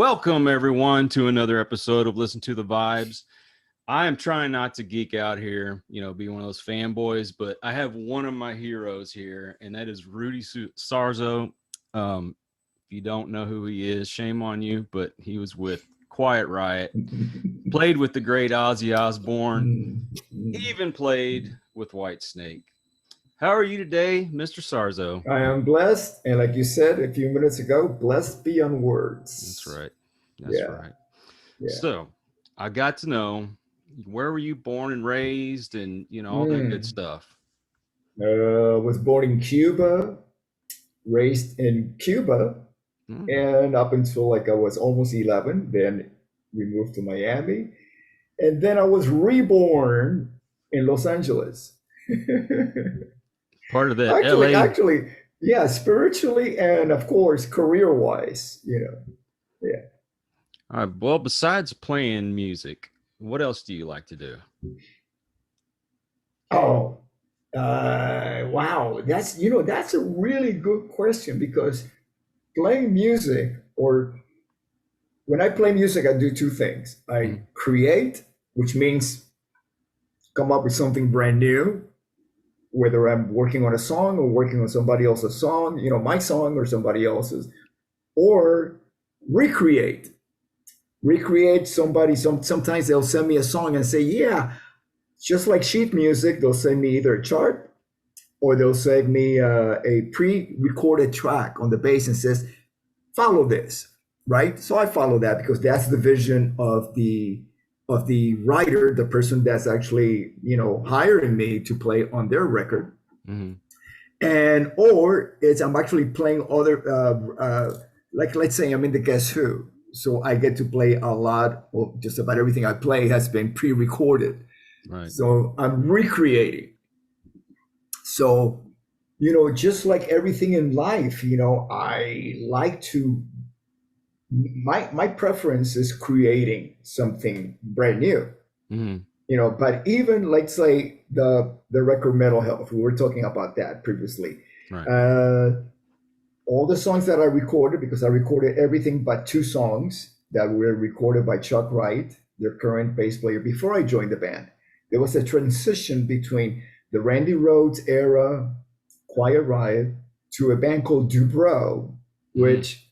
Welcome, everyone, to another episode of Listen to the Vibes. I am trying not to geek out here, be one of those fanboys, but I have one of my heroes here, and that is Rudy Sarzo. If you don't know who he is, shame on you, but he was with Quiet Riot, played with the great Ozzy Osbourne, even played with Whitesnake. How are you today, Mr. Sarzo? I am blessed, and like you said a few minutes ago, blessed beyond words. That's right. That's right. Yeah. So I got to know, where were you born and raised, and all that good stuff. Was born in Cuba, raised in Cuba, and up until like I was almost 11, then we moved to Miami, and then I was reborn in Los Angeles. Part of that actually, LA. Actually, yeah, spiritually and of course career-wise, yeah. All right. Well, besides playing music, what else do you like to do? Oh, wow. That's a really good question because playing music, or when I play music, I do two things. I create, which means come up with something brand new, whether I'm working on a song or working on somebody else's song, my song or somebody else's, or recreate somebody. Sometimes they'll send me a song and say, yeah, just like sheet music, they'll send me either a chart or they'll send me a pre-recorded track on the bass and says, follow this, right? So I follow that because that's the vision of the writer, the person that's actually, hiring me to play on their record. And or it's I'm actually playing other, like let's say I'm in the Guess Who. So I get to play a lot of just about everything I play has been pre-recorded. Right. So I'm recreating. So, just like everything in life, I like to, my preference is creating something brand new. But even let's say the record Mental Health, we were talking about that previously. Right. All the songs that I recorded, because I recorded everything but two songs that were recorded by Chuck Wright, their current bass player, before I joined the band. There was a transition between the Randy Rhoads era, Quiet Riot, to a band called Dubrow, which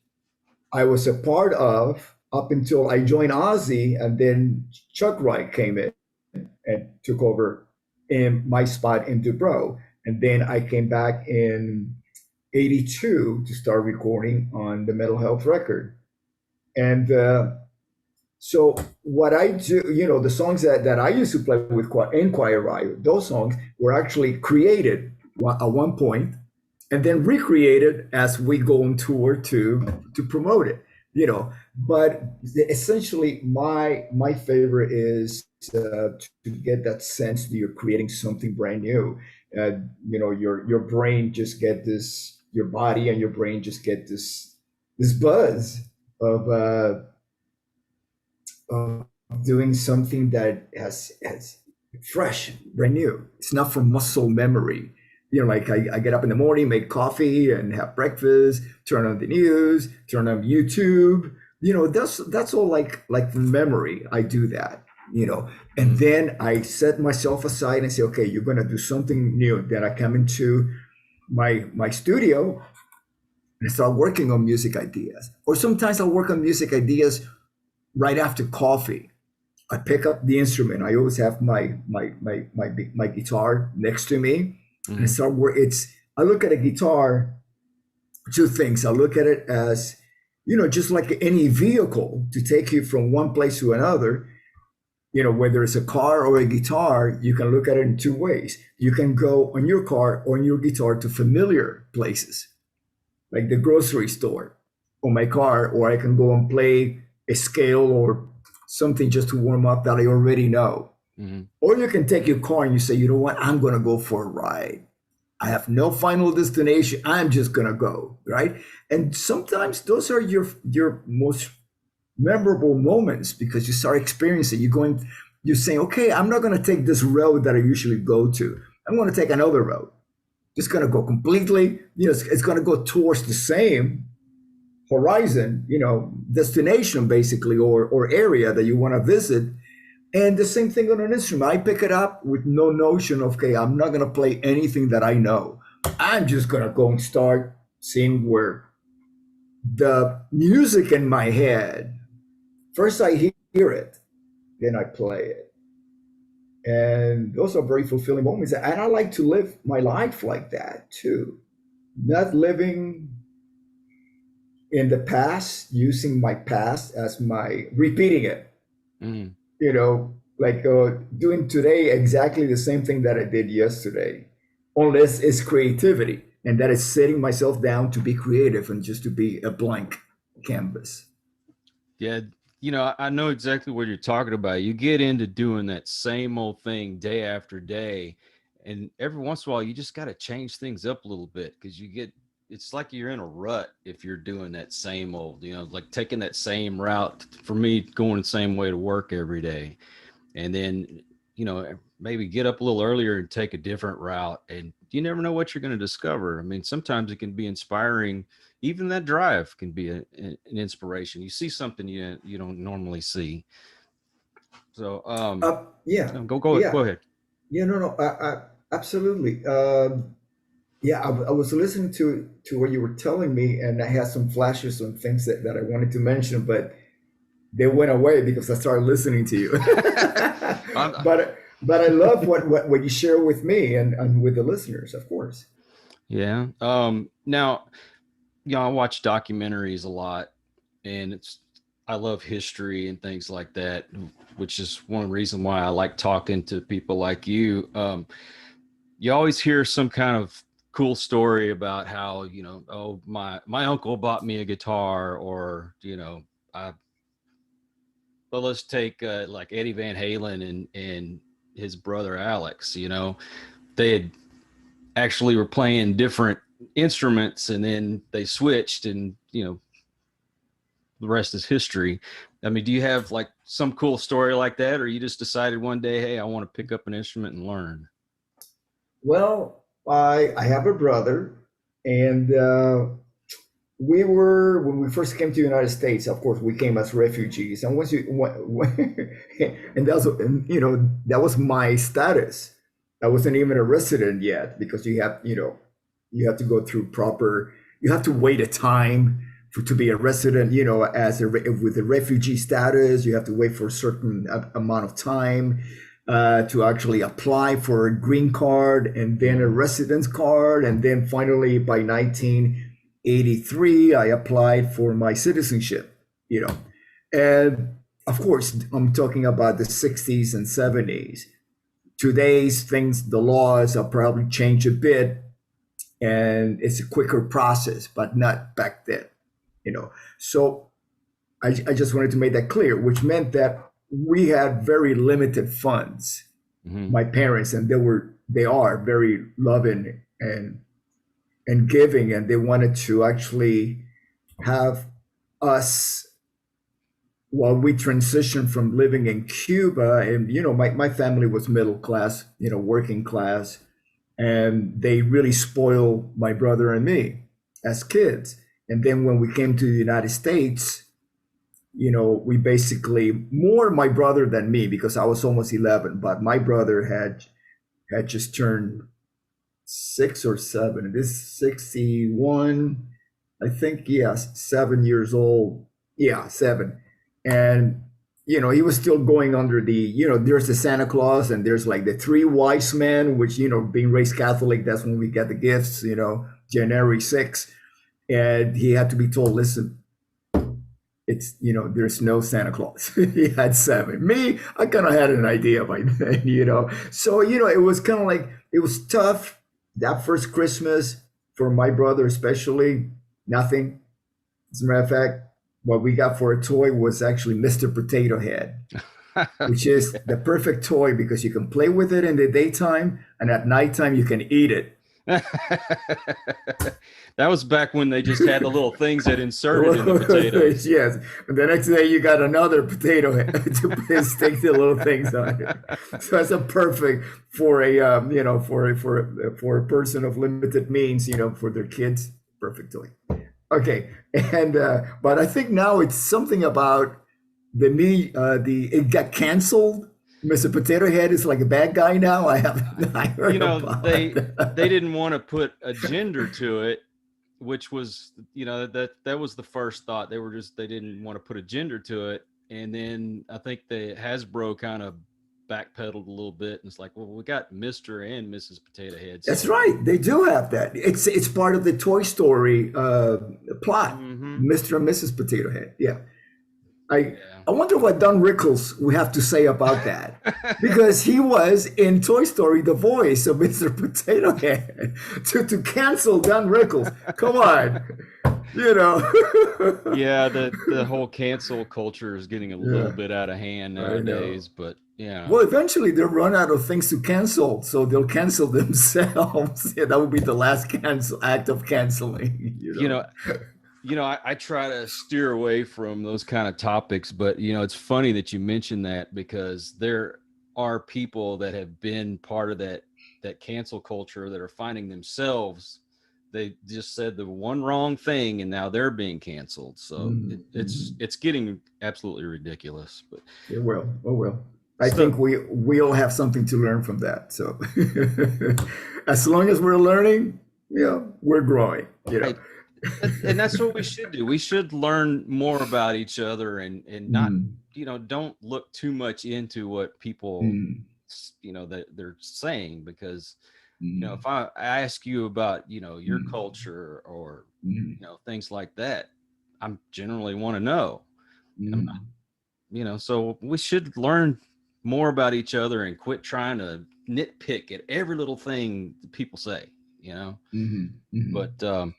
I was a part of up until I joined Ozzy, and then Chuck Wright came in and took over in my spot in Dubrow. And then I came back in 82 to start recording on the Mental Health record. And so what I do, the songs that I used to play with in Quiet Riot, those songs were actually created at one point and then recreated as we go on tour to promote it, But essentially, my favorite is to get that sense that you're creating something brand new. Your brain just get this, your body and your brain just get this buzz of doing something that has fresh, brand new. It's not from muscle memory. Like I get up in the morning, make coffee and have breakfast, turn on the news, turn on YouTube. That's all like from memory. I do that, and then I set myself aside and say, okay, you're going to do something new. Then I come into my studio and start working on music ideas. Or sometimes I'll work on music ideas right after coffee. I pick up the instrument. I always have my guitar next to me. And I look at a guitar, two things. I look at it as, just like any vehicle to take you from one place to another. Whether it's a car or a guitar, you can look at it in two ways. You can go on your car or on your guitar to familiar places, like the grocery store on my car, or I can go and play a scale or something just to warm up that I already know. Or you can take your car and you say, you know what, I'm going to go for a ride. I have no final destination. I'm just going to go, right? And sometimes those are your most memorable moments because you start experiencing. You're saying, okay, I'm not going to take this road that I usually go to. I'm going to take another road. Just going to go completely, it's going to go towards the same, horizon, destination basically, or area that you want to visit. And the same thing on an instrument. I pick it up with no notion of, okay, I'm not going to play anything that I know. I'm just going to go and start seeing where the music in my head, first I hear it, then I play it. And those are very fulfilling moments. And I like to live my life like that too. Not living in the past, using my past as my, repeating it, Mm. like doing today exactly the same thing that I did yesterday, unless it's creativity. And that is setting myself down to be creative and just to be a blank canvas. Yeah, I know exactly what you're talking about. You get into doing that same old thing day after day, and every once in a while, you just got to change things up a little bit because it's like you're in a rut if you're doing that same old, like taking that same route. For me, going the same way to work every day, and then, maybe get up a little earlier and take a different route, and you never know what you're going to discover. I mean, sometimes it can be inspiring. Even that drive can be an inspiration. You see something you don't normally see. So Yeah, go yeah, ahead. yeah. No, no, absolutely. Yeah, I was listening to what you were telling me, and I had some flashes on things that I wanted to mention, but they went away because I started listening to you. But I love what you share with me and with the listeners, of course. Yeah. Now, I watch documentaries a lot, and I love history and things like that, which is one reason why I like talking to people like you. You always hear some kind of cool story about how, oh, my uncle bought me a guitar, or, I but let's take like Eddie Van Halen and his brother Alex. They had actually were playing different instruments, and then they switched, and the rest is history. I mean, do you have like some cool story like that, or you just decided one day, hey, I want to pick up an instrument and learn? Well, I have a brother, and we were, when we first came to the United States. Of course, we came as refugees, and once and that was my status. I wasn't even a resident yet because you have to go through proper. You have to wait a time to be a resident. With a refugee status, you have to wait for a certain amount of time to actually apply for a green card and then a residence card, and then finally by 1983 I applied for my citizenship. And of course I'm talking about the 60s and 70s. Today's things, the laws have probably changed a bit, and it's a quicker process, but not back then. So I just wanted to make that clear, which meant that we had very limited funds. Mm-hmm. My parents, and they are very loving and giving, and they wanted to actually have us, while we transitioned from living in Cuba. And my family was middle class, working class, and they really spoiled my brother and me as kids. And then when we came to the United States, we basically, more my brother than me, because I was almost 11, but my brother had just turned 6 or 7. It is 61, I think. Yes, 7 years old. Yeah, 7. And he was still going under the, there's the Santa Claus, and there's like the three wise men, which, being raised Catholic, that's when we get the gifts, January 6th. And he had to be told, listen, it's, there's no Santa Claus. He had 7. Me, I kind of had an idea by then. So it was kind of like, it was tough that first Christmas for my brother, especially. Nothing. As a matter of fact, what we got for a toy was actually Mr. Potato Head, which is the perfect toy because you can play with it in the daytime, and at nighttime you can eat it. That was back when they just had the little things that inserted in the potatoes. Yes. And the next day you got another potato head to stick the little things on it. So that's a perfect for a for a person of limited means, for their kids. Perfect toy. Okay, and but I think now it's something about the it got canceled. Mr. Potato Head is like a bad guy now. I haven't I You heard know, about they it. didn't want to put a gender to it, which was, that was the first thought. They didn't want to put a gender to it, and then I think the Hasbro kind of backpedaled a little bit, and it's like, well, we got Mr. and Mrs. Potato Head, That's so right. They do have that. It's part of the Toy Story plot. hmm Mr. and Mrs. Potato Head. Yeah. I yeah. I wonder what Don Rickles would have to say about that. Because he was in Toy Story the voice of Mr. Potato Head. To cancel Don Rickles. Come on. You know. Yeah, the whole cancel culture is getting a little Yeah, bit out of hand I know. nowadays, but Well, eventually they'll run out of things to cancel, so they'll cancel themselves. Yeah, that would be the last cancel act of canceling, you you know. know, I try to steer away from those kind of topics, but it's funny that you mentioned that, because there are people that have been part of that cancel culture that are finding themselves. They just said the one wrong thing, and now they're being canceled. So Mm-hmm. it's getting absolutely ridiculous. But Yeah, well, oh well. I so think we all have something to learn from that. So as long as we're learning, we're growing. I and that's what we should do. We should learn more about each other, and not, Mm, don't look too much into what people, mm, that they're saying, because mm, if I ask you about your mm, culture, or mm, things like that, I'm generally want to know. I'm not, mm, so we should learn more about each other and quit trying to nitpick at every little thing that people say, mm, mm. but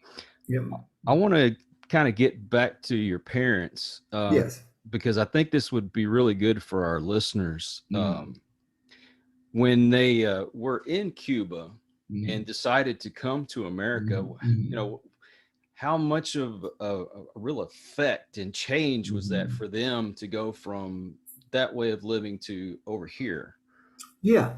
Yep. I want to kind of get back to your parents, Yes. because I think this would be really good for our listeners. Mm, When they were in Cuba and mm, decided to come to America, mm, mm, how much of a real effect and change was that mm. for them to go from that way of living to over here? Yeah,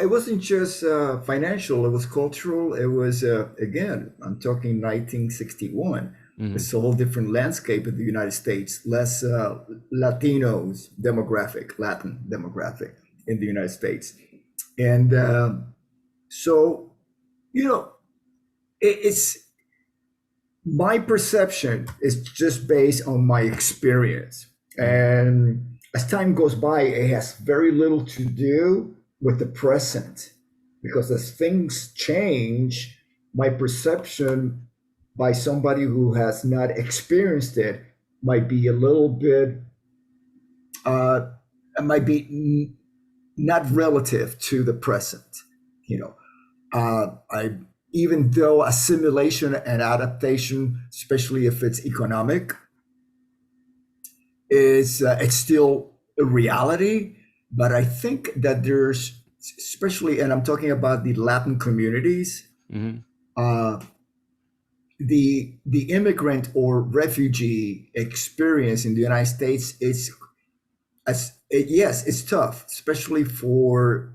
it wasn't just financial, it was cultural. It was, again, I'm talking 1961. Hmm. It's a whole different landscape in the United States, less Latin demographic in the United States. And so, you know, it's my perception is just based on my experience. Hmm. And as time goes by, it has very little to do with the present. Because as things change, my perception by somebody who has not experienced it might be a little bit, uh, it might be not relative to the present. You know, I even though assimilation and adaptation, especially if it's economic, is it's still a reality. But I think that there's, especially, and I'm talking about the Latin communities, Hmm. uh, the immigrant or refugee experience in the United States is yes, it's tough, especially for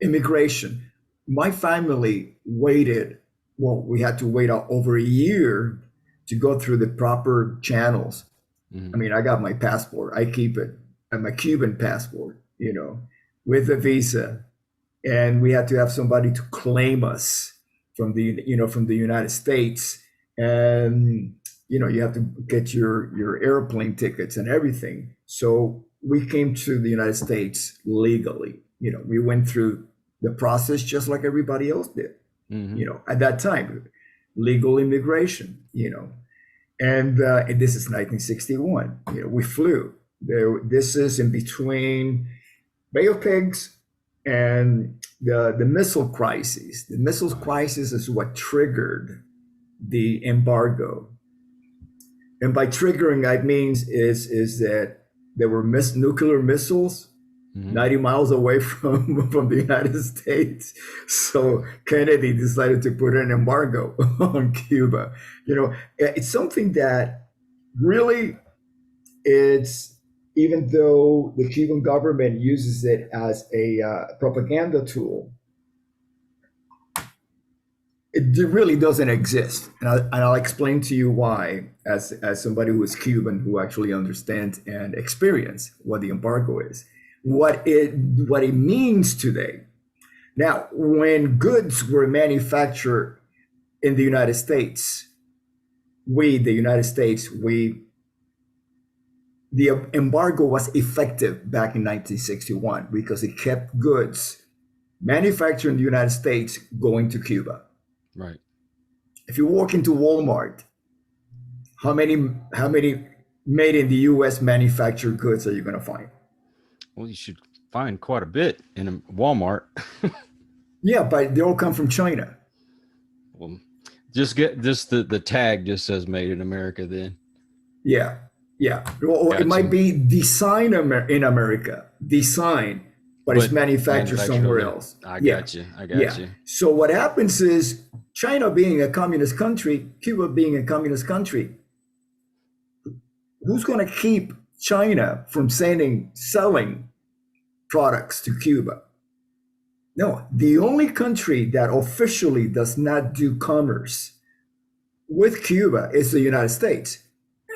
immigration. My family waited, well, we had to wait over a year to go through the proper channels. I Hmm. mean, I got my passport, I keep it, and my Cuban passport, with a visa. And we had to have somebody to claim us from the United States. And, you have to get your airplane tickets and everything. So we came to the United States legally. We went through the process just like everybody else did, Hmm. at that time, legal immigration, and this is 1961. We flew. This is in between Bay of Pigs and the missile crisis. The missile Right. crisis is what triggered the embargo. And by triggering, that means is that there were nuclear missiles Hmm. 90 miles away from the United States. So Kennedy decided to put an embargo on Cuba. It's something that really, it's, even though the Cuban government uses it as a propaganda tool, It really doesn't exist, and I'll explain to you why, as somebody who is Cuban, who actually understands and experience what the embargo is, what it means today. Now, when goods were manufactured in the United States, the United States, the embargo was effective back in 1961 because it kept goods manufactured in the United States going to Cuba. Right. If you walk into Walmart, how many made in the U.S. manufactured goods are you going to find? Well, you should find quite a bit in a Walmart. Yeah, but they all come from China. Well, just get just the tag just says made in America then. Yeah, yeah. Or it might Gotcha. be design in America, design, but it's But manufactured manufactured somewhere over there. else. I Yeah, got you. I got yeah. you. So what happens is China being a communist country, Cuba being a communist country, who's going to keep China from selling products to Cuba? No, the only country that officially does not do commerce with Cuba is the United States.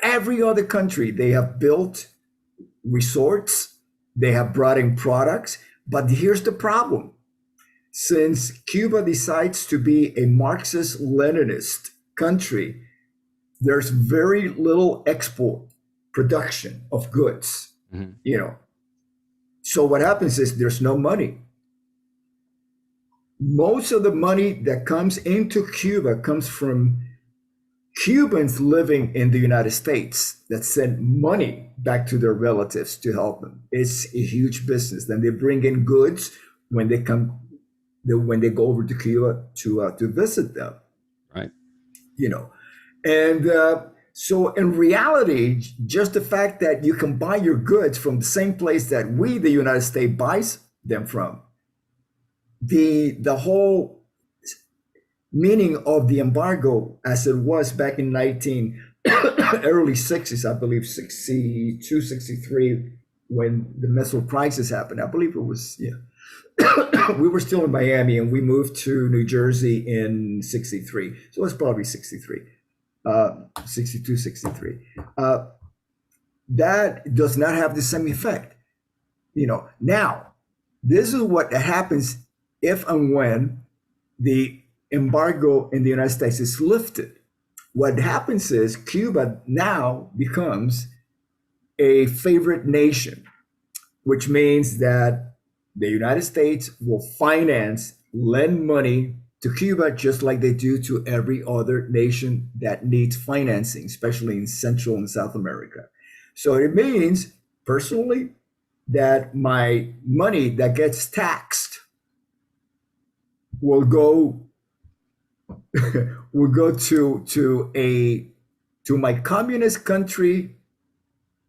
Every other country, they have built resorts, they have brought in products, but here's the problem. Since Cuba decides to be a Marxist Leninist country, there's very little export production of goods, Mm-hmm. you know. So what happens is there's no money. Most of the money that comes into Cuba comes from Cubans living in the United States that send money back to their relatives to help them. It's a huge business. Then they bring in goods when they come, when they go over to Cuba to visit them. Right. You know, and so in reality, just the fact that you can buy your goods from the same place that we, the United States, buys them from, the whole meaning of the embargo as it was back in early 60s, I believe 62, 63, when the missile crisis happened. I believe it was, yeah. We were still in Miami and we moved to New Jersey in 63. So it's probably 63, 62, 63. That does not have the same effect. Now, this is what happens if and when the embargo in the United States is lifted. What happens is Cuba now becomes a favorite nation, which means that the United States will lend money to Cuba just like they do to every other nation that needs financing, especially in Central and South America. So it means, personally, that my money that gets taxed will go to my communist country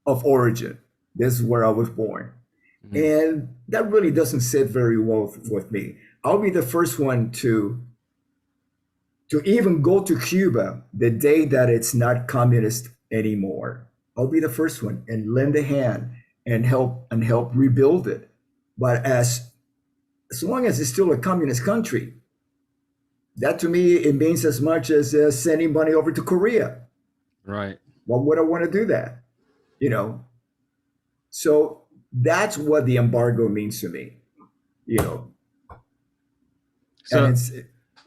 of origin. This is where I was born. Mm-hmm. And that really doesn't sit very well with me. I'll be the first one to even go to Cuba the day that it's not communist anymore. I'll be the first one and lend a hand and help rebuild it. But as long as it's still a communist country, that to me, it means as much as sending money over to Korea. Right. Why would I want to do that? So that's what the embargo means to me. So, and it's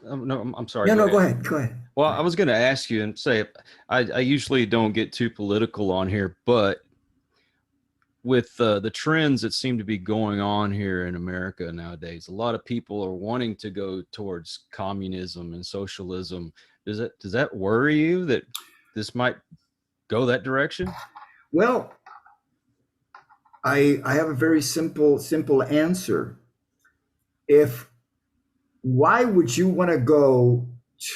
no, I'm sorry. Yeah, go no, ahead. go ahead. Well, I was going to ask you and say, I usually don't get too political on here, but with the trends that seem to be going on here in America nowadays, a lot of people are wanting to go towards communism and socialism. Does that worry you that this might go that direction? Well, I have a very simple answer. Why would you want to go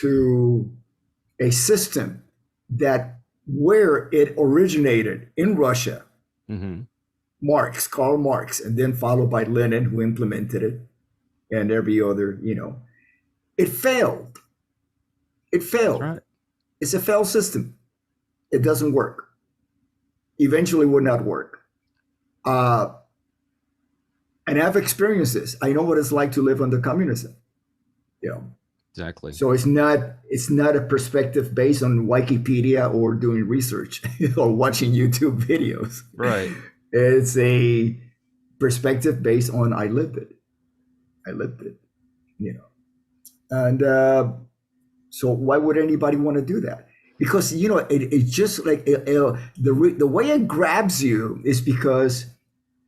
to a system that where it originated in Russia, Mm-hmm. Karl Marx, and then followed by Lenin, who implemented it, and every other, it failed. It That's failed. right. It's a failed system. It doesn't work. Eventually would not work. And I've experienced this. I know what it's like to live under communism. Exactly. So it's not a perspective based on Wikipedia or doing research or watching YouTube videos. Right. It's a perspective based on I lived it. I lived it, you know. And so why would anybody want to do that? Because it's just like the way it grabs you is because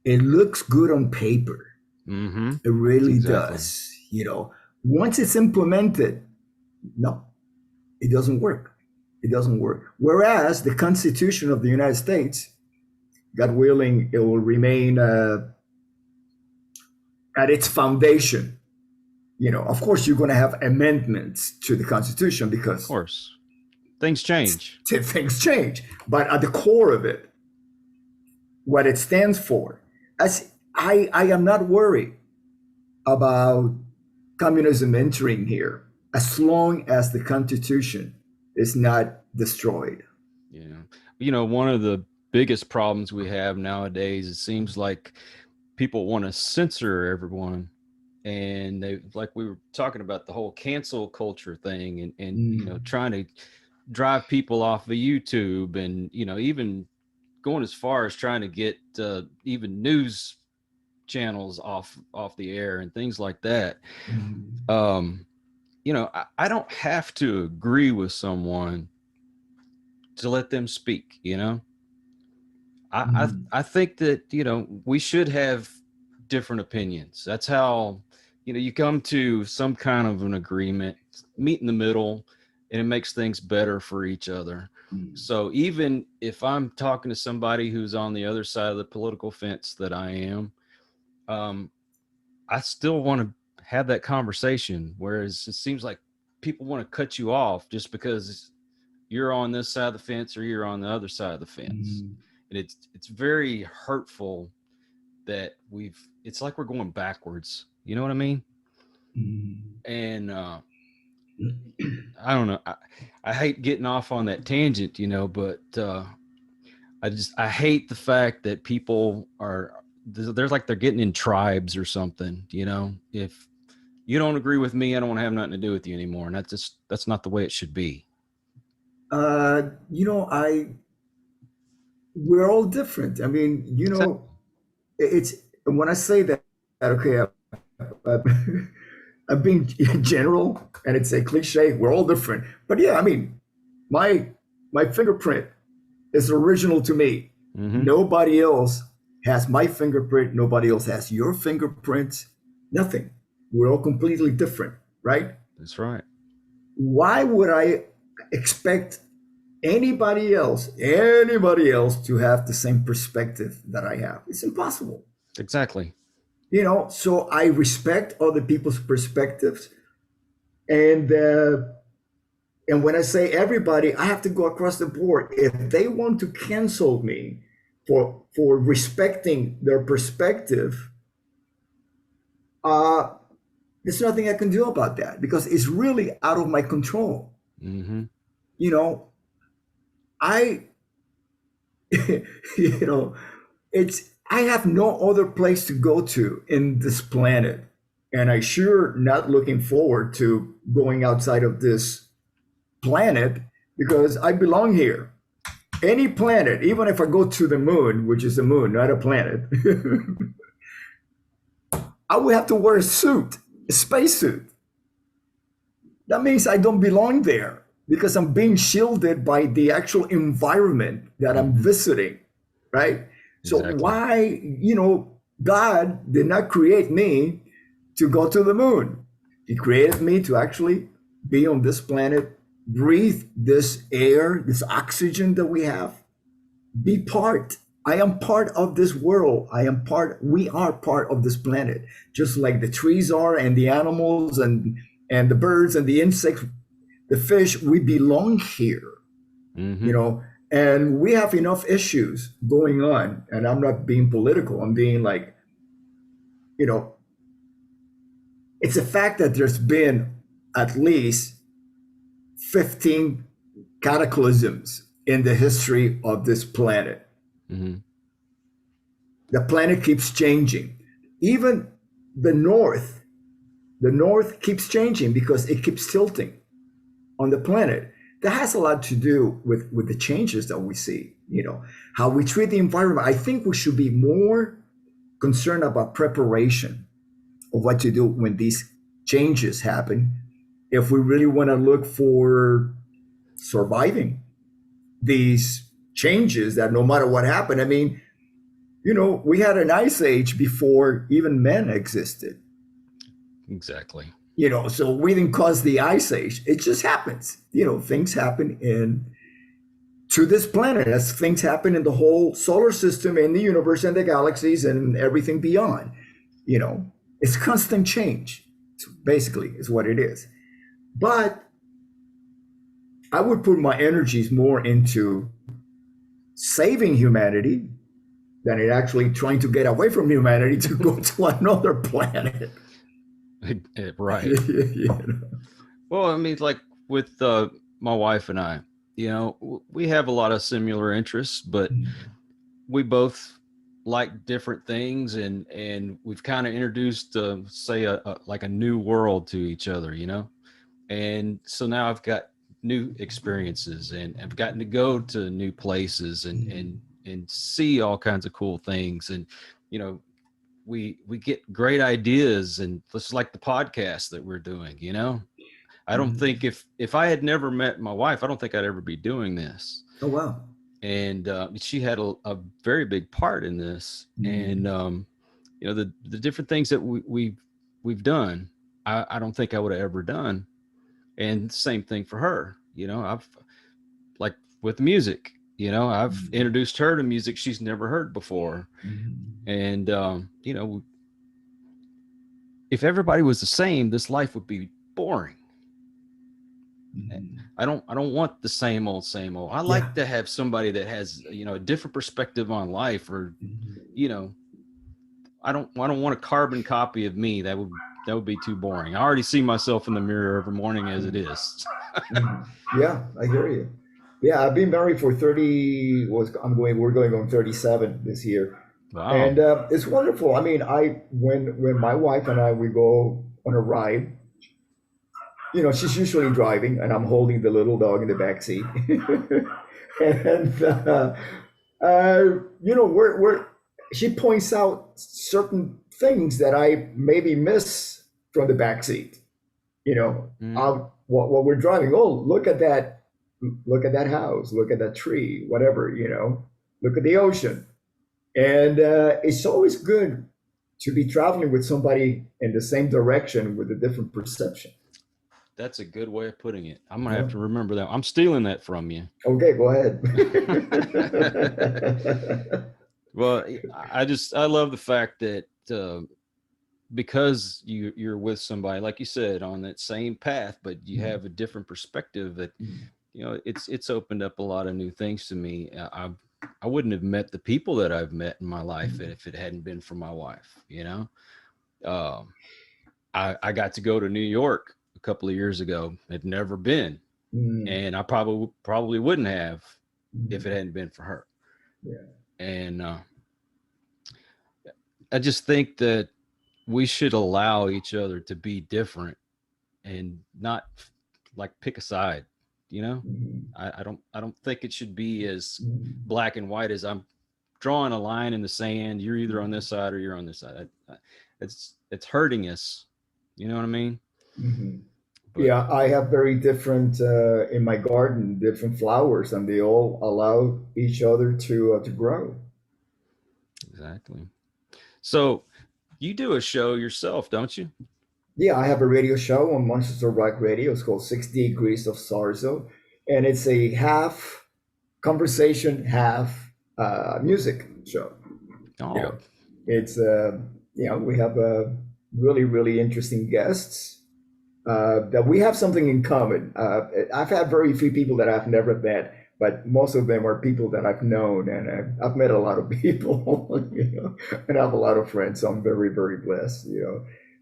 it looks good on paper. Mm-hmm. It really Exactly. does. Once it's implemented, no, it doesn't work. It doesn't work. Whereas the Constitution of the United States, God willing, it will remain at its foundation. Of course, you're going to have amendments to the Constitution Of because course. Things change. things change. But at the core of it, what it stands for, as I am not worried about communism entering here as long as the Constitution is not destroyed. Yeah. One of the biggest problems we have nowadays, it seems like people want to censor everyone. And they, like we were talking about the whole cancel culture thing, and Mm. trying to drive people off of YouTube, and even going as far as trying to get even news channels off the air and things like that. Mm. um I don't have to agree with someone to let them speak. Mm. I think that we should have different opinions. That's how you come to some kind of an agreement, meet in the middle, and it makes things better for each other. Mm. So even if I'm talking to somebody who's on the other side of the political fence that I am, um, I still want to have that conversation. Whereas it seems like people want to cut you off just because you're on this side of the fence or you're on the other side of the fence. Mm. And it's very hurtful that it's like we're going backwards. You know what I mean? Mm. And I don't know. I hate getting off on that tangent, but I hate the fact that people they're like they're getting in tribes or something. If you don't agree with me, I don't want to have nothing to do with you anymore. And that's not the way it should be. I we're all different. I mean, Exactly. it's when I say that, okay, uh, I'm being general, and it's a cliche. We're all different, but yeah, I mean, my my fingerprint is original to me. Mm-hmm. Nobody else has my fingerprint. Nobody else has your fingerprint. Nothing. We're all completely different, right? That's right. Why would I expect anybody else to have the same perspective that I have? It's impossible. Exactly. So I respect other people's perspectives, and when I say everybody, I have to go across the board. If they want to cancel me for respecting their perspective, uh, there's nothing I can do about that because it's really out of my control. Mm-hmm. You know, I, you know, I have no other place to go to in this planet, and I sure not looking forward to going outside of this planet because I belong here. Any planet, even if I go to the moon, which is a moon, not a planet, I would have to wear a suit, a spacesuit. That means I don't belong there because I'm being shielded by the actual environment that I'm Mm-hmm. visiting, right? So Exactly. why, God did not create me to go to the moon. He created me to actually be on this planet, breathe this air, this oxygen that we have, be part. I am part of this world. We are part of this planet, just like the trees are, and the animals, and the birds and the insects, the fish. We belong here, Mm-hmm. you know, and we have enough issues going on. And I'm not being political. I'm being like, you know, it's a fact that there's been at least 15 cataclysms in the history of this planet. Mm-hmm. The planet keeps changing. Even the North, The north keeps changing because it keeps tilting on the planet. That has a lot to do with the changes that we see, how we treat the environment. I think we should be more concerned about preparation of what to do when these changes happen, if we really want to look for surviving these changes that no matter what happened. I mean, we had an ice age before even men existed. Exactly. So we didn't cause the ice age. It just happens. Things happen to this planet as things happen in the whole solar system and the universe and the galaxies and everything beyond. It's constant change. Basically, is what it is. But I would put my energies more into saving humanity than it actually trying to get away from humanity to go to another planet. Right. Well, I mean, like with my wife and I, we have a lot of similar interests, but we both like different things, and we've kind of introduced, say, like a new world to each other, and so now I've got new experiences, and I've gotten to go to new places and see all kinds of cool things, and we get great ideas, and just like the podcast that we're doing. I don't think if I had never met my wife, I don't think I'd ever be doing this. Oh wow. And she had a very big part in this, and the different things that we've done, I don't think I would have ever done. And same thing for her. I've, like with music, I've introduced her to music she's never heard before. And if everybody was the same, this life would be boring. I don't want the same old. I like to have somebody that has, a different perspective on life, or, I don't want a carbon copy of me. That would be too boring. I already see myself in the mirror every morning as it is. Yeah, I hear you. Yeah, I've been married for 30, we're going on 37 this year. Wow. And it's wonderful. I mean, when my wife and I, we go on a ride, she's usually driving and I'm holding the little dog in the back seat. And, she points out certain things that I maybe miss from the back seat. What we're driving. Oh, look at that house. Look at that tree. Whatever. Look at the ocean. And it's always good to be traveling with somebody in the same direction with a different perception. That's a good way of putting it. I'm gonna have to remember that. I'm stealing that from you. Okay, go ahead. Well, I love the fact that because you're with somebody, like you said, on that same path, but you have a different perspective, that it's opened up a lot of new things to me. I wouldn't have met the people that I've met in my life if it hadn't been for my wife. I got to go to New York a couple of years ago. Had never been, and I probably wouldn't have if it hadn't been for her. Yeah. And I just think that we should allow each other to be different and not like pick a side. I don't think it should be as black and white as I'm drawing a line in the sand. You're either on this side or you're on this side. It's hurting us. You know what I mean? But, yeah, I have very different in my garden, different flowers, and they all allow each other to grow. Exactly. So you do a show yourself, don't you? Yeah, I have a radio show on Manchester Rock Radio. It's called 60 Degrees of Sarzo, and it's a half conversation, half music show. Oh. It's we have really, really interesting guests. That we have something in common. I've had very few people that I've never met, but most of them are people that I've known, and I've met a lot of people, and I have a lot of friends. So I'm very, very blessed,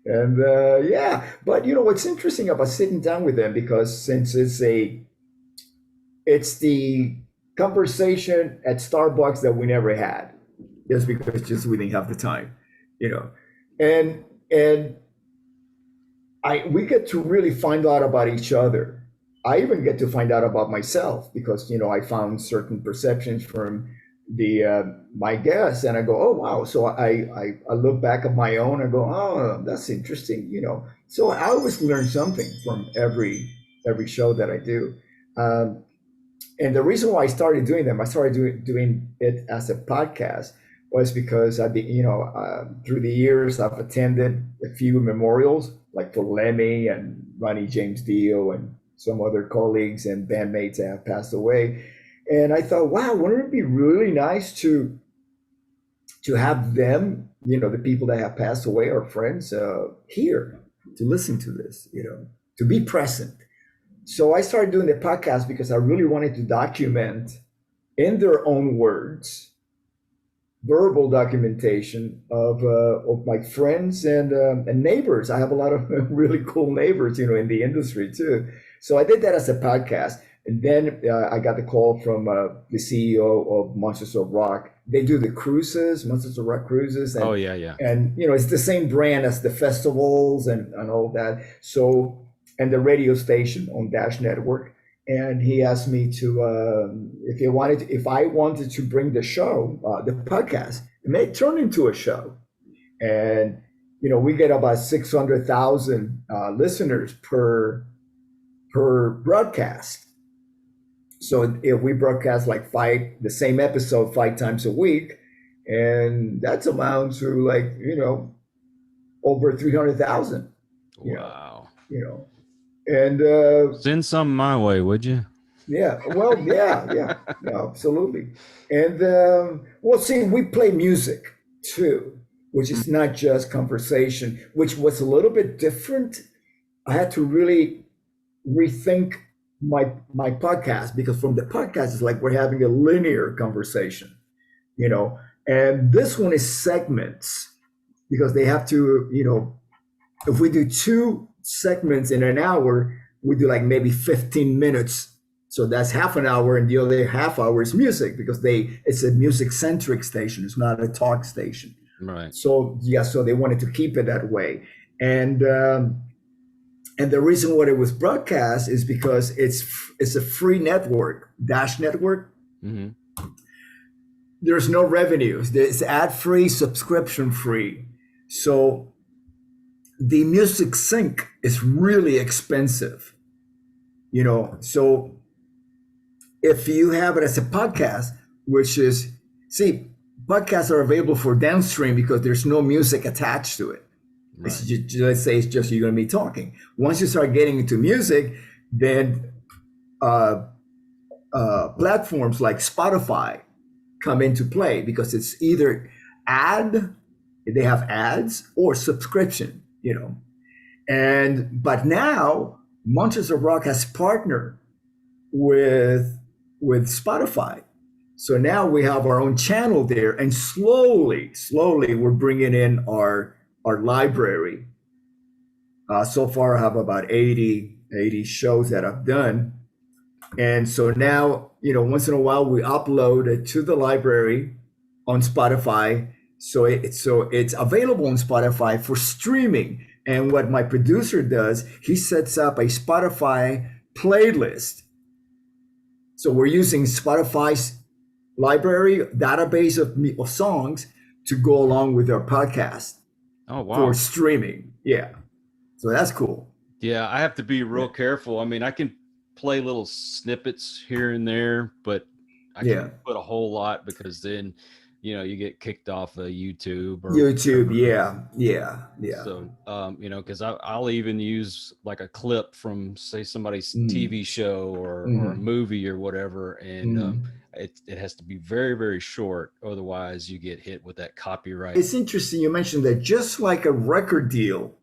And but what's interesting about sitting down with them, because since it's the conversation at Starbucks that we never had, just because we didn't have the time, and we get to really find out about each other. I even get to find out about myself because I found certain perceptions from the my guests, and I go, oh wow. So I look back at my own and go, oh, that's interesting. So I always learn something from every show that I do. Um, and the reason why I started doing them, I started doing it as a podcast, was because through the years I've attended a few memorials, like for Lemmy and Ronnie James Dio and some other colleagues and bandmates that have passed away. And I thought, wow, wouldn't it be really nice to have them, the people that have passed away, our friends, here to listen to this, to be present. So I started doing the podcast because I really wanted to document in their own words, verbal documentation of my friends and neighbors. I have a lot of really cool neighbors, in the industry too. So I did that as a podcast. And then I got the call from the CEO of Monsters of Rock. They do the cruises, Monsters of Rock cruises. And, Oh yeah. And, it's the same brand as the festivals and all that. So, and the radio station on Dash Network. And he asked me to, if I wanted to bring the show, the podcast, it may turn into a show. And, we get about 600,000 listeners per broadcast. So if we broadcast like the same episode 5 times a week, and that's amount to over 300,000. Wow. And send some my way, would you? Yeah. Well, yeah, absolutely. And see, we play music too, which is not just conversation, which was a little bit different. I had to really rethink my podcast, because from the podcast it's like we're having a linear conversation, and this one is segments, because they have to, if we do 2 segments in an hour, we do like maybe 15 minutes. So that's half an hour, and the other half hour is music, because it's a music centric station. It's not a talk station. Right. So so they wanted to keep it that way. And the reason why it was broadcast is because it's a free network, Dash Network. Mm-hmm. There's no revenues. It's ad-free, subscription-free. So the music sync is really expensive. So if you have it as a podcast, podcasts are available for downstream because there's no music attached to it. Right. Let's say it's just you're going to be talking. Once you start getting into music, then platforms like Spotify come into play, because it's either they have ads, or subscription, But now Monsters of Rock has partnered with Spotify. So now we have our own channel there, and slowly we're bringing in our library. So far I have about 80 shows that I've done. And so now, once in a while we upload it to the library on Spotify. So it's available on Spotify for streaming. And what my producer does, he sets up a Spotify playlist. So we're using Spotify's library database of songs to go along with our podcast. Oh, wow. For streaming. Yeah. So that's cool. Yeah, I have to be real careful. I mean, I can play little snippets here and there, but I can't put a whole lot, because then, you get kicked off of YouTube. Yeah. So, because I'll even use like a clip from, say, somebody's TV show or a movie or whatever, and it has to be very, very short. Otherwise, you get hit with that copyright. It's interesting you mentioned that. Just like a record deal,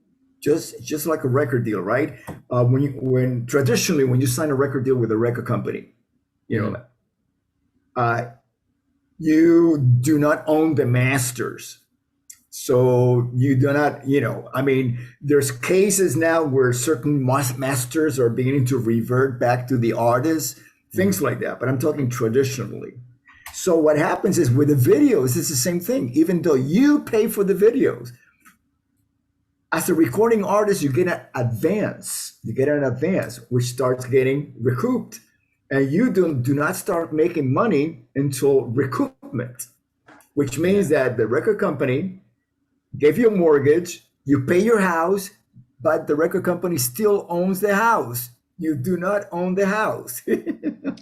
right? When traditionally, when you sign a record deal with a record company, you do not own the masters. So you do not, there's cases now where certain masters are beginning to revert back to the artist, things like that. But I'm talking traditionally. So what happens is with the videos, it's the same thing. Even though you pay for the videos, as a recording artist, you get an advance. You get an advance, which starts getting recouped. And you do not start making money until recoupment, which means Yeah. that the record company gave you a mortgage, you pay your house, but the record company still owns the house. You do not own the house.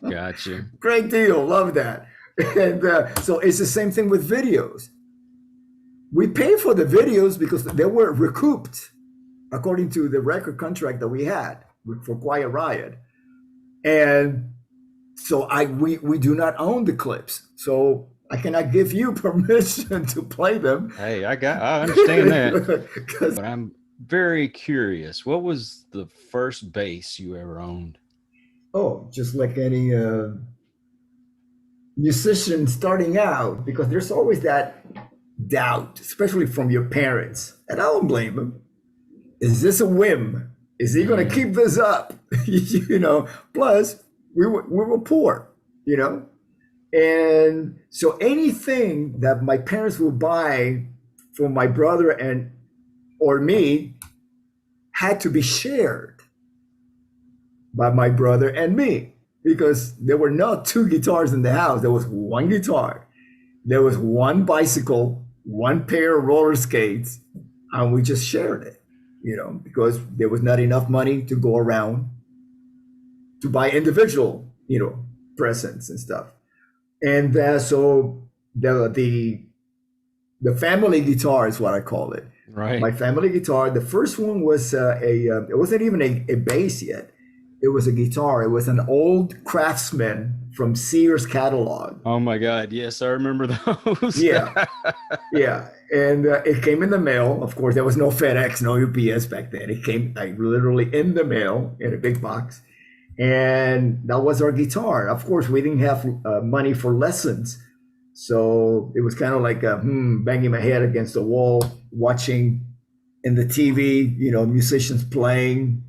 Gotcha. Great deal. Love that. And so it's the same thing with videos. We pay for the videos because they were recouped according to the record contract that we had for Quiet Riot. And so we do not own the clips. So I cannot give you permission to play them. Hey, I understand that. 'Cause- But I'm very curious. What was the first bass you ever owned? oh, just like any musician starting out, because there's always that doubt, especially from your parents. And I don't blame them. Is this a whim? Is he going to keep this up? You know, plus we were poor, you know? And so anything that my parents would buy for my brother and or me had to be shared by my brother and me, because there were not two guitars in the house. There was one guitar. There was one bicycle, one pair of roller skates, and we just shared it, you know, because there was not enough money to go around to buy individual, you know, presents and stuff. And so the family guitar is what I call it. Right. My family guitar. The first one was it wasn't even a bass yet. It was a guitar. It was an old Craftsman from Sears catalog. Oh my God. Yes, I remember those. Yeah, yeah. And it came in the mail. Of course, there was no FedEx, no UPS back then. It came like literally in the mail in a big box. And that was our guitar. Of course, we didn't have money for lessons. So it was kind of like banging my head against the wall, watching in the TV, you know, musicians playing.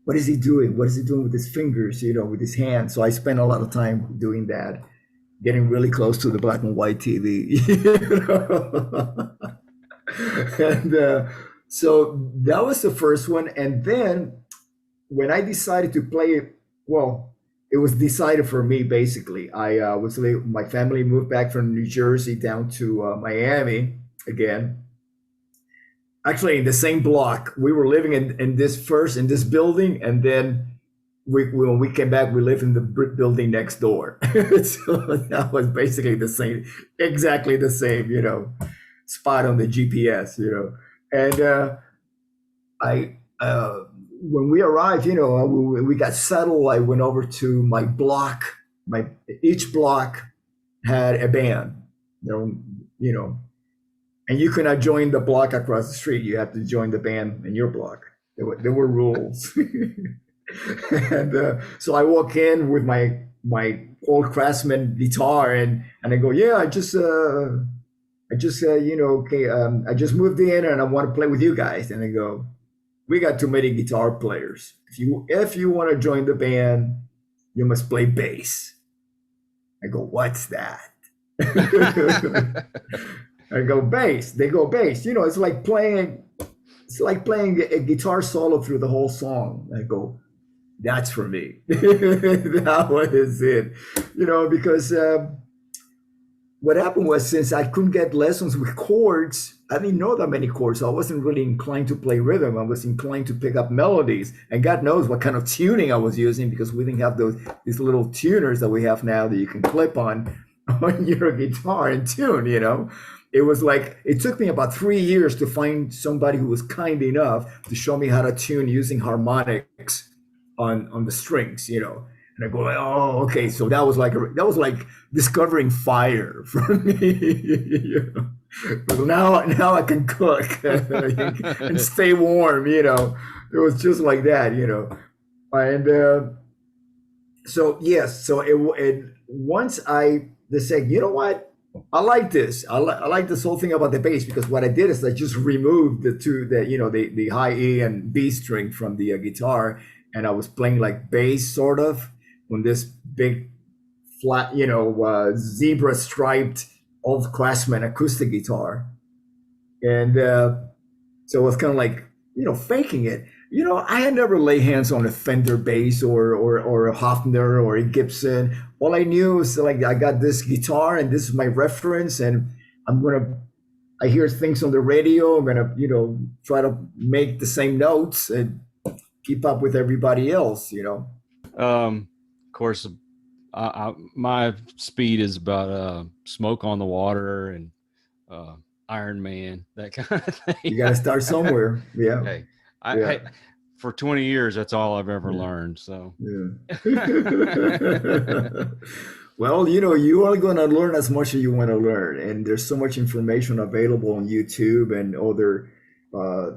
What is he doing? What is he doing with his fingers, you know, with his hands? So I spent a lot of time doing that, getting really close to the black and white TV. You know? And so that was the first one. And then when I decided to play it, well, it was decided for me basically. My family moved back from New Jersey down to Miami again. Actually, in the same block, we were living in this building, and then when we came back, we lived in the building next door. So that was basically the same, exactly the same, you know, spot on the GPS, you know. And I when we arrived, you know, we got settled. I went over to my block. Each block had a band, you know, and you could not join the block across the street. You had to join the band in your block. There were rules. And so I walk in with my old Craftsman guitar, and I go, yeah, I just you know, okay, I just moved in and I want to play with you guys. And they go, we got too many guitar players. If you want to join the band, you must play bass. I go, what's that? I go, bass. They go, bass. You know, it's like playing a guitar solo through the whole song. I go, that's for me. That was it. You know, because what happened was, since I couldn't get lessons with chords, I didn't know that many chords. So I wasn't really inclined to play rhythm. I was inclined to pick up melodies. And God knows what kind of tuning I was using, because we didn't have these little tuners that we have now that you can clip on your guitar and tune, you know. It was like, it took me about 3 years to find somebody who was kind enough to show me how to tune using harmonics on the strings, you know. And I go, oh, okay. So that was like discovering fire for me. You know? Now I can cook and stay warm, you know. It was just like that, you know. And so yes, so it once I said, you know what, I like this. I like this whole thing about the bass, because what I did is I just removed the high E and B string from the guitar, and I was playing like bass sort of on this big flat, you know, zebra striped old Craftsman acoustic guitar. And So it was kind of like, faking it. I had never laid hands on a Fender bass or a Hofner or a Gibson. All I knew was like I got this guitar and this is my reference, and I'm gonna. I hear things on the radio. I'm gonna, try to make the same notes and keep up with everybody else. Of course, my speed is about Smoke on the Water and uh, Iron Man, that kind of thing. You got to start somewhere. Yeah, Hey, yeah, I for 20 years, that's all I've ever yeah, learned. So, yeah. Well, you are going to learn as much as you want to learn, and there's so much information available on YouTube and other uh,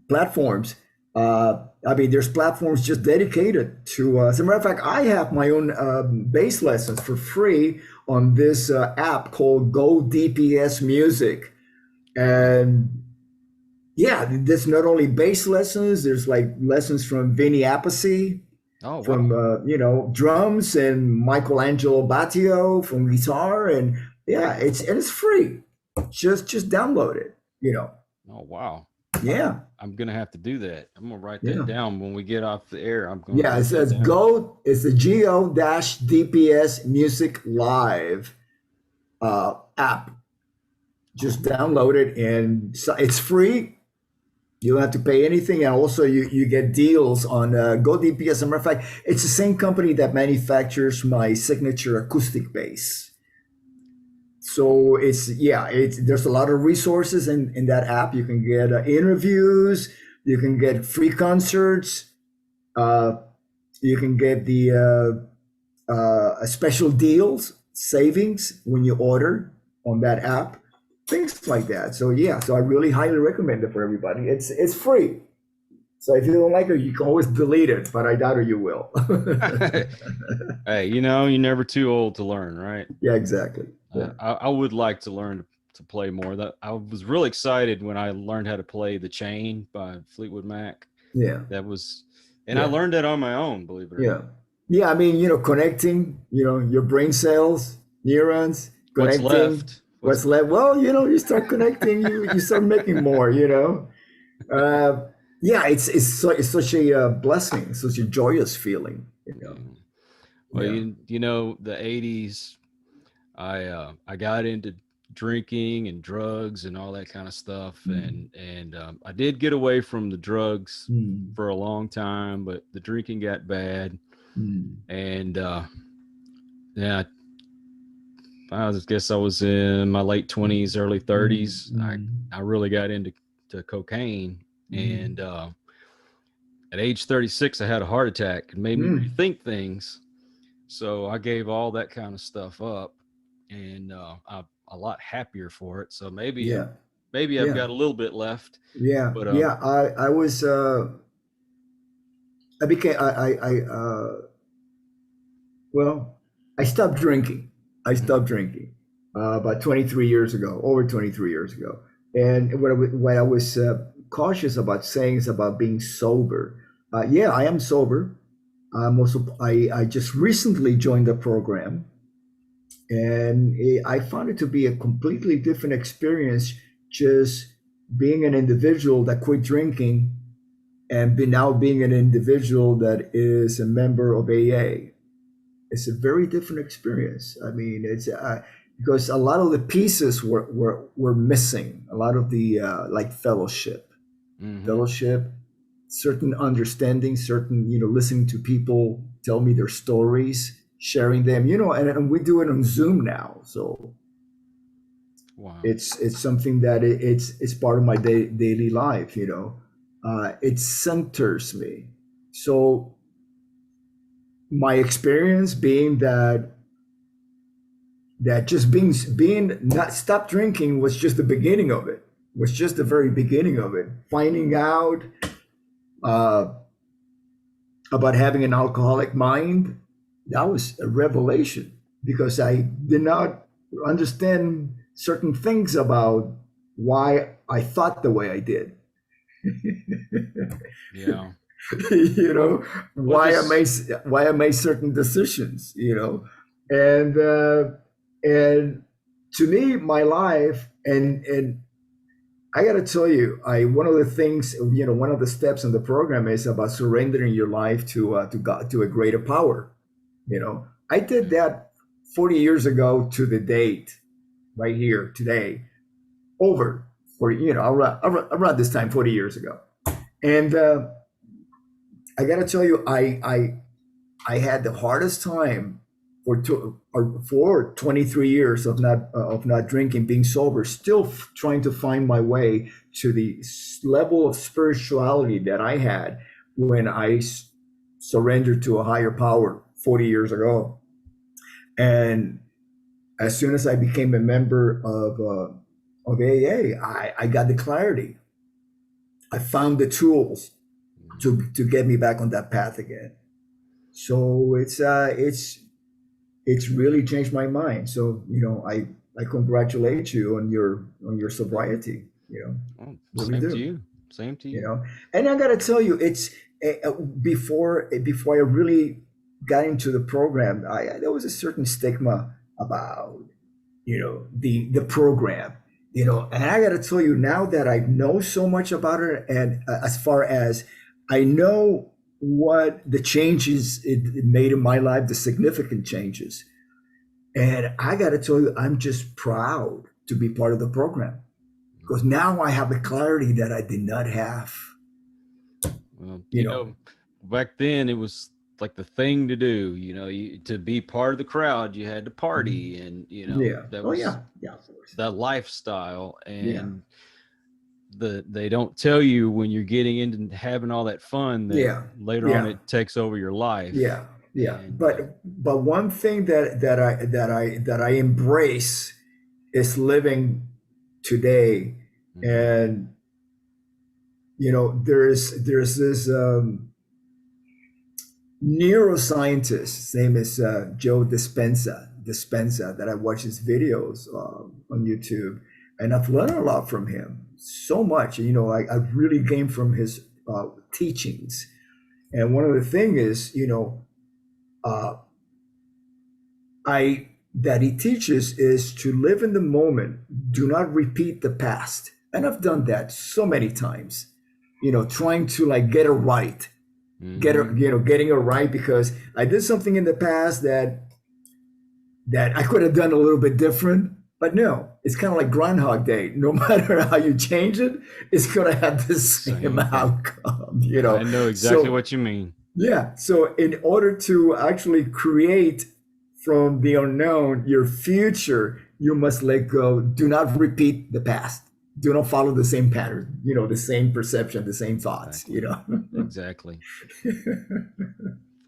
platforms. I mean, there's platforms just dedicated to. As a matter of fact, I have my own bass lessons for free on this app called Go DPS Music, and yeah, there's not only bass lessons. There's like lessons from Vinny Appice, oh from wow, drums, and Michelangelo Battio from guitar, and yeah, it's free. Just download it. oh wow. Yeah, I'm gonna have to do that. I'm gonna write that yeah. down when we get off the air. I'm gonna Yeah, it write that says down. go. It's the Go dash DPS Music Live app. Just download it, and it's free. You don't have to pay anything, and also you get deals on Go DPS. As a matter of fact, it's the same company that manufactures my signature acoustic bass. So there's a lot of resources in that app. You can get interviews, you can get free concerts, uh, you can get the special deals, savings when you order on that app, things like that. So yeah, so I really highly recommend it for everybody. It's free. So if you don't like it, you can always delete it, but I doubt you will. Hey, you're never too old to learn, right? Yeah, exactly. Yeah, I would like to learn to play more. That I was really excited when I learned how to play "The Chain" by Fleetwood Mac. yeah, That was, and I yeah, learned that on my own, believe it or yeah, not. yeah. I mean, connecting, your brain cells, neurons, What's connecting. left? What's What's left? Well, you start connecting, you start making more. Uh, yeah, it's such a blessing, such a joyous feeling. yeah. Well, Yeah. the '80s. I got into drinking and drugs and all that kind of stuff, Mm, and I did get away from the drugs mm, for a long time, but the drinking got bad, mm, and yeah, I guess I was in my late 20s, early mm, 30s. I mm, I really got into cocaine, mm, and at age 36, I had a heart attack and made me mm. rethink things. So I gave all that kind of stuff up, and I'm a lot happier for it. So Yeah, maybe I've yeah, got a little bit left, yeah, but yeah. I was I became I well, I stopped drinking. I mhm. stopped drinking about 23 years ago, over 23 years ago. And what I was cautious about saying is about being sober. Yeah, I am sober. I just recently joined the program, and I found it to be a completely different experience just being an individual that quit drinking and now being an individual that is a member of AA. It's a very different experience. I mean, it's because a lot of the pieces were missing. A lot of the like Mhm. fellowship, certain understanding, certain listening to people tell me their stories, sharing them. And we do it on Zoom now, so Wow. it's something that it's part of my daily life. It centers me. So my experience being that just being not stop drinking was just the beginning of it, was just the very beginning of it, finding out uh, about having an alcoholic mind. That was a revelation because I did not understand certain things about why I thought the way I did. Yeah. you Well, know well, why I made certain decisions. And to me, my life, and I got to tell you, one of the things, one of the steps in the program is about surrendering your life to God, to a greater power. I did that 40 years ago to the date, right here today, over for around this time 40 years ago, and I got to tell you, I had the hardest time for 23 years of not drinking, being sober, still trying to find my way to the level of spirituality that I had when I surrendered to a higher power 40 years ago. And as soon as I became a member of AA, I got the clarity. I found the tools to get me back on that path again. So it's really changed my mind. So I congratulate you on your sobriety. Oh, Really same to do. you. Same to you. And I gotta tell you, it's before I really got into the program, there was a certain stigma about the program. And I gotta tell you, now that I know so much about it, and as far as I know what the changes it made in my life, the significant changes. And I got to tell you, I'm just proud to be part of the program because now I have the clarity that I did not have. Well, back then it was like the thing to do, to be part of the crowd, you had to party, and that was that lifestyle. And they don't tell you when you're getting into having all that fun that later on it takes over your life. And, but one thing that I embrace is living today. And there's this neuroscientist, his name is Joe Dispenza, that I watch his videos on YouTube, and I've learned a lot from him, so much. I really gained from his teachings. And one of the things is, that he teaches is to live in the moment. Do not repeat the past. And I've done that so many times, trying to get it right, getting it right because I did something in the past that I could have done a little bit different. But no, it's kind of like Groundhog Day. No matter how you change it, it's going to have the same outcome. I know exactly what you mean. Yeah. So in order to actually create from the unknown your future, you must let go. Do not repeat the past. Do not follow the same pattern, the same perception, the same thoughts, Exactly.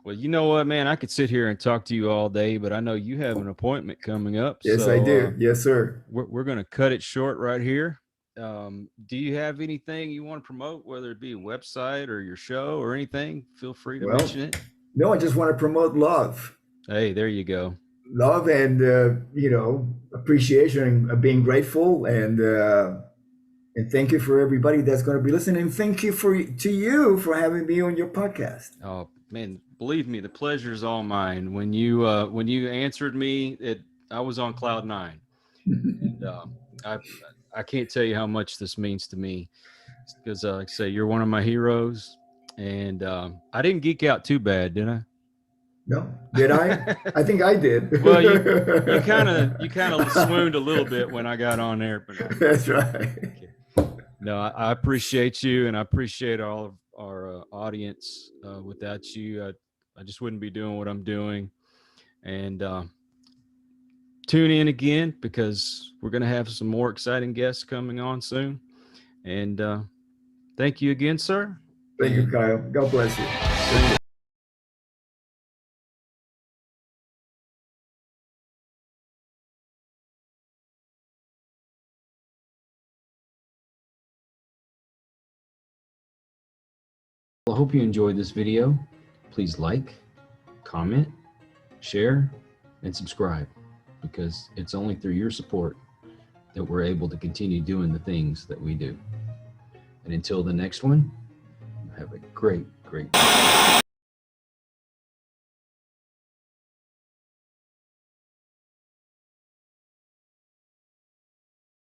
Well, you know what, man, I could sit here and talk to you all day, but I know you have an appointment coming up. Yes, so, I do. Yes, sir. We're going to cut it short right here. Do you have anything you want to promote, whether it be a website or your show or anything? Feel free to mention it. No, I just want to promote love. Hey, there you go. Love and, appreciation of being grateful. And thank you for everybody that's going to be listening. And thank you to you for having me on your podcast. Oh, man, believe me, the pleasure is all mine. When you answered me, I was on cloud nine. And I can't tell you how much this means to me because, like I say, you're one of my heroes. And I didn't geek out too bad, did I? No, did I? I think I did. Well, you kind of swooned a little bit when I got on there, but that's right. No, I appreciate you, and I appreciate all of our audience. Without you, I just wouldn't be doing what I'm doing. And tune in again because we're going to have some more exciting guests coming on soon. And thank you again, sir. Thank you, Kyle. God bless you. I hope you enjoyed this video. Please like, comment, share, and subscribe because it's only through your support that we're able to continue doing the things that we do. And until the next one, have a great day.